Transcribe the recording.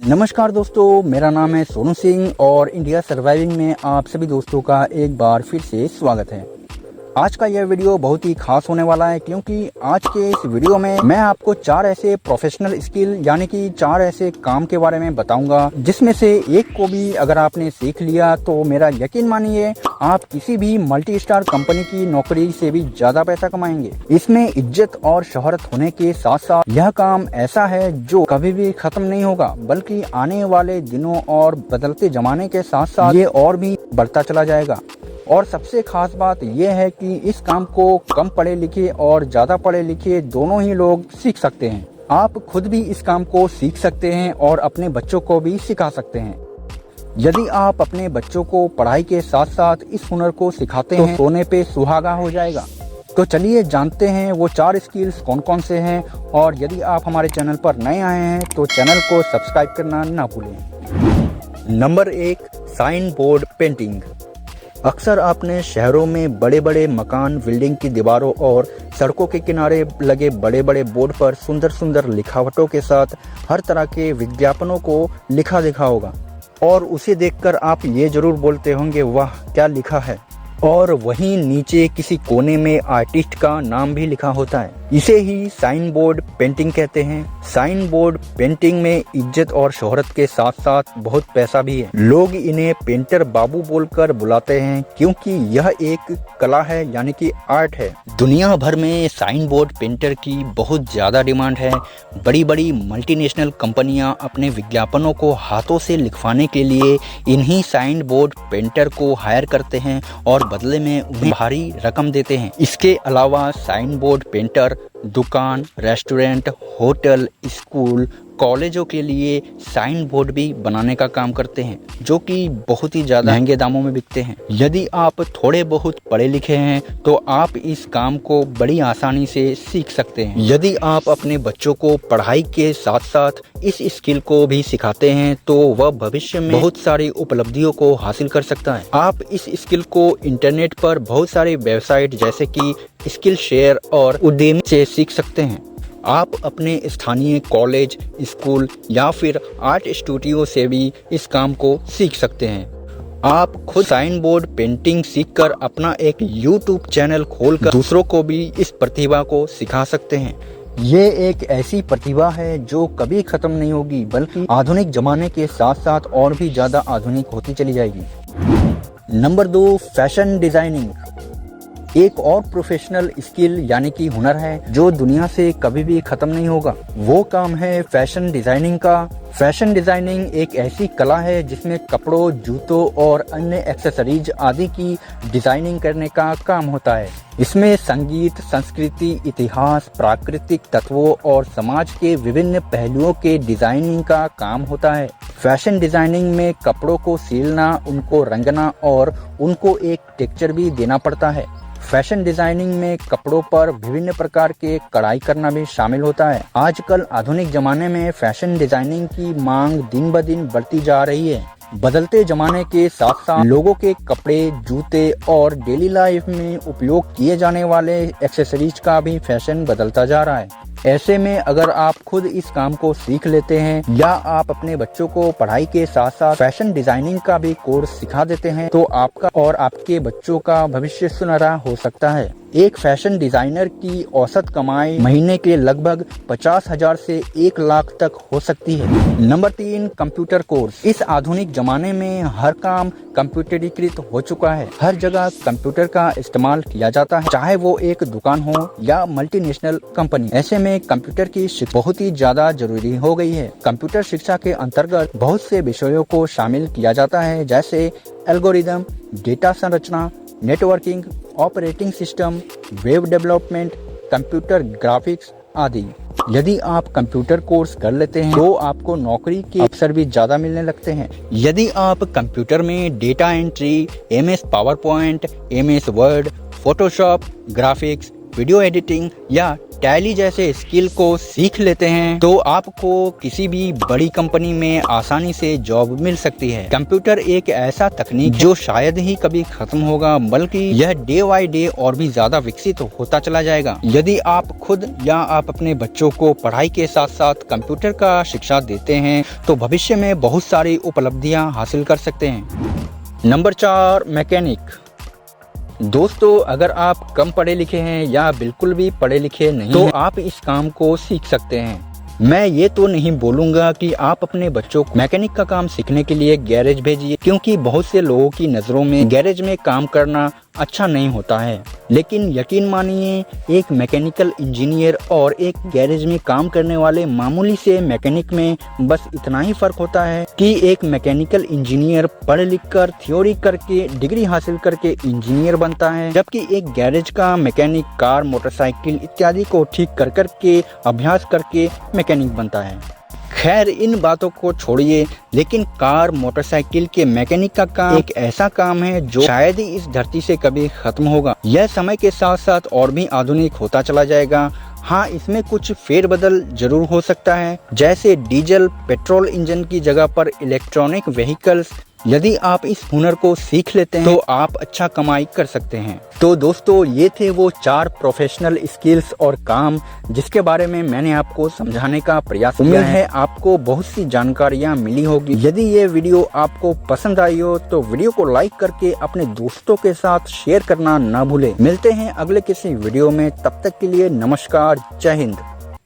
नमस्कार दोस्तों, मेरा नाम है सोनू सिंह और इंडिया सर्वाइविंग में आप सभी दोस्तों का एक बार फिर से स्वागत है। आज का यह वीडियो बहुत ही खास होने वाला है क्योंकि आज के इस वीडियो में मैं आपको 4 ऐसे प्रोफेशनल स्किल यानी कि 4 ऐसे काम के बारे में बताऊंगा जिसमें से एक को भी अगर आपने सीख लिया तो मेरा यकीन मानिए आप किसी भी मल्टी स्टार कंपनी की नौकरी से भी ज्यादा पैसा कमाएंगे। इसमें इज्जत और शोहरत होने के साथ साथ यह काम ऐसा है जो कभी भी खत्म नहीं होगा, बल्कि आने वाले दिनों और बदलते जमाने के साथ साथ ये और भी बढ़ता चला जाएगा। और सबसे खास बात यह है कि इस काम को कम पढ़े लिखे और ज्यादा पढ़े लिखे दोनों ही लोग सीख सकते हैं। आप खुद भी इस काम को सीख सकते हैं और अपने बच्चों को भी सिखा सकते हैं। यदि आप अपने बच्चों को पढ़ाई के साथ साथ इस हुनर को सिखाते हैं तो सोने पे सुहागा हो जाएगा। तो चलिए जानते हैं वो 4 स्किल्स कौन कौन से हैं। और यदि आप हमारे चैनल पर नए आए हैं तो चैनल को सब्सक्राइब करना ना भूलें। Number 1, sign board painting. अक्सर आपने शहरों में बड़े बड़े मकान, बिल्डिंग की दीवारों और सड़कों के किनारे लगे बड़े बड़े बोर्ड पर सुंदर सुंदर लिखावटों के साथ हर तरह के विज्ञापनों को लिखा देखा होगा और उसे देखकर आप ये जरूर बोलते होंगे, वाह क्या लिखा है। और वहीं नीचे किसी कोने में आर्टिस्ट का नाम भी लिखा होता है। इसे ही साइन बोर्ड पेंटिंग कहते हैं। साइन बोर्ड पेंटिंग में इज्जत और शोहरत के साथ साथ बहुत पैसा भी है। लोग इन्हें पेंटर बाबू बोलकर बुलाते हैं क्योंकि यह एक कला है यानी कि आर्ट है। दुनिया भर में साइन बोर्ड पेंटर की बहुत ज्यादा डिमांड है। बड़ी बड़ी मल्टीनेशनल कंपनियां अपने विज्ञापनों को हाथों से लिखवाने के लिए इन्हीं साइन बोर्ड पेंटर को हायर करते हैं और बदले में उन्हें भारी रकम देते हैं। इसके अलावा साइन बोर्ड पेंटर दुकान, रेस्टोरेंट, होटल, स्कूल, कॉलेजों के लिए साइन बोर्ड भी बनाने का काम करते हैं जो कि बहुत ही ज्यादा महंगे दामों में बिकते हैं। यदि आप थोड़े बहुत पढ़े लिखे हैं तो आप इस काम को बड़ी आसानी से सीख सकते हैं। यदि आप अपने बच्चों को पढ़ाई के साथ साथ इस स्किल को भी सिखाते हैं तो वह भविष्य में बहुत सारी उपलब्धियों को हासिल कर सकता है। आप इस स्किल को इंटरनेट पर बहुत सारे वेबसाइट जैसे कि स्किल शेयर और उद्यमी से सीख सकते हैं। आप अपने स्थानीय कॉलेज, स्कूल या फिर आर्ट स्टूडियो से भी इस काम को सीख सकते हैं। आप खुद साइन बोर्ड पेंटिंग सीखकर अपना एक YouTube चैनल खोलकर दूसरों को भी इस प्रतिभा को सिखा सकते हैं। ये एक ऐसी प्रतिभा है जो कभी खत्म नहीं होगी, बल्कि आधुनिक जमाने के साथ साथ और भी ज्यादा आधुनिक होती चली जाएगी। Number 2, fashion designing. एक और प्रोफेशनल स्किल यानी कि हुनर है जो दुनिया से कभी भी खत्म नहीं होगा। वो काम है फैशन डिजाइनिंग का। फैशन डिजाइनिंग एक ऐसी कला है जिसमें कपड़ों, जूतों और अन्य एक्सेसरीज आदि की डिजाइनिंग करने का काम होता है। इसमें संगीत, संस्कृति, इतिहास, प्राकृतिक तत्वों और समाज के विभिन्न पहलुओं के डिजाइनिंग का काम होता है। फैशन डिजाइनिंग में कपड़ों को सिलना, उनको रंगना और उनको एक टेक्सचर भी देना पड़ता है। फैशन डिजाइनिंग में कपड़ों पर विभिन्न प्रकार के कढ़ाई करना भी शामिल होता है। आजकल आधुनिक जमाने में फैशन डिजाइनिंग की मांग दिन ब दिन बढ़ती जा रही है। बदलते जमाने के साथ साथ लोगों के कपड़े, जूते और डेली लाइफ में उपयोग किए जाने वाले एक्सेसरीज का भी फैशन बदलता जा रहा है। ऐसे में अगर आप खुद इस काम को सीख लेते हैं या आप अपने बच्चों को पढ़ाई के साथ साथ फैशन डिजाइनिंग का भी कोर्स सिखा देते हैं तो आपका और आपके बच्चों का भविष्य सुनहरा हो सकता है। एक फैशन डिजाइनर की औसत कमाई महीने के लगभग 50,000 से 1 लाख तक हो सकती है। Number 3, computer course. इस आधुनिक जमाने में हर काम कंप्यूटरीकृत हो चुका है। हर जगह कंप्यूटर का इस्तेमाल किया जाता है, चाहे वो एक दुकान हो या मल्टीनेशनल कंपनी। ऐसे में कंप्यूटर की शिक्षा बहुत ही ज्यादा जरूरी हो गई है। कंप्यूटर शिक्षा के अंतर्गत बहुत से विषयों को शामिल किया जाता है जैसे एल्गोरिदम, डेटा संरचना, networking, operating system, web development, computer graphics आदि। यदि आप कंप्यूटर कोर्स कर लेते हैं तो आपको नौकरी के अवसर भी ज्यादा मिलने लगते हैं। यदि आप कंप्यूटर में data entry, MS power point, MS word, Photoshop, graphics, video editing या टैली जैसे स्किल को सीख लेते हैं तो आपको किसी भी बड़ी कंपनी में आसानी से जॉब मिल सकती है। कंप्यूटर एक ऐसा तकनीक जो शायद ही कभी खत्म होगा, बल्कि यह डे बाय डे और भी ज्यादा विकसित होता चला जाएगा। यदि आप खुद या आप अपने बच्चों को पढ़ाई के साथ साथ कंप्यूटर का शिक्षा देते हैं तो भविष्य में बहुत सारी उपलब्धियां हासिल कर सकते हैं। Number 4, mechanic. दोस्तों, अगर आप कम पढ़े लिखे हैं या बिल्कुल भी पढ़े लिखे नहीं तो आप इस काम को सीख सकते हैं। मैं ये तो नहीं बोलूंगा कि आप अपने बच्चों को मैकेनिक का काम सीखने के लिए गैरेज भेजिए, क्योंकि बहुत से लोगों की नज़रों में गैरेज में काम करना अच्छा नहीं होता है। लेकिन यकीन मानिए, एक मैकेनिकल इंजीनियर और एक गैरेज में काम करने वाले मामूली से मैकेनिक में बस इतना ही फर्क होता है कि एक मैकेनिकल इंजीनियर पढ़ लिख कर थ्योरी करके डिग्री हासिल करके इंजीनियर बनता है, जबकि एक गैरेज का मैकेनिक कार, मोटरसाइकिल इत्यादि को ठीक कर करके अभ्यास करके मैकेनिक बनता है। खैर, इन बातों को छोड़िए, लेकिन कार, मोटरसाइकिल के मैकेनिक का काम एक ऐसा काम है जो शायद ही इस धरती से कभी खत्म होगा। यह समय के साथ साथ और भी आधुनिक होता चला जाएगा। हाँ, इसमें कुछ फेरबदल जरूर हो सकता है, जैसे डीजल पेट्रोल इंजन की जगह पर इलेक्ट्रॉनिक व्हीकल्स। यदि आप इस हुनर को सीख लेते हैं तो आप अच्छा कमाई कर सकते हैं। तो दोस्तों, ये थे वो 4 प्रोफेशनल स्किल्स और काम जिसके बारे में मैंने आपको समझाने का प्रयास किया है। आपको बहुत सी जानकारियाँ मिली होगी। यदि ये वीडियो आपको पसंद आई हो तो वीडियो को लाइक करके अपने दोस्तों के साथ शेयर करना ना भूलें। मिलते हैं अगले किसी वीडियो में, तब तक के लिए नमस्कार, जय हिंद।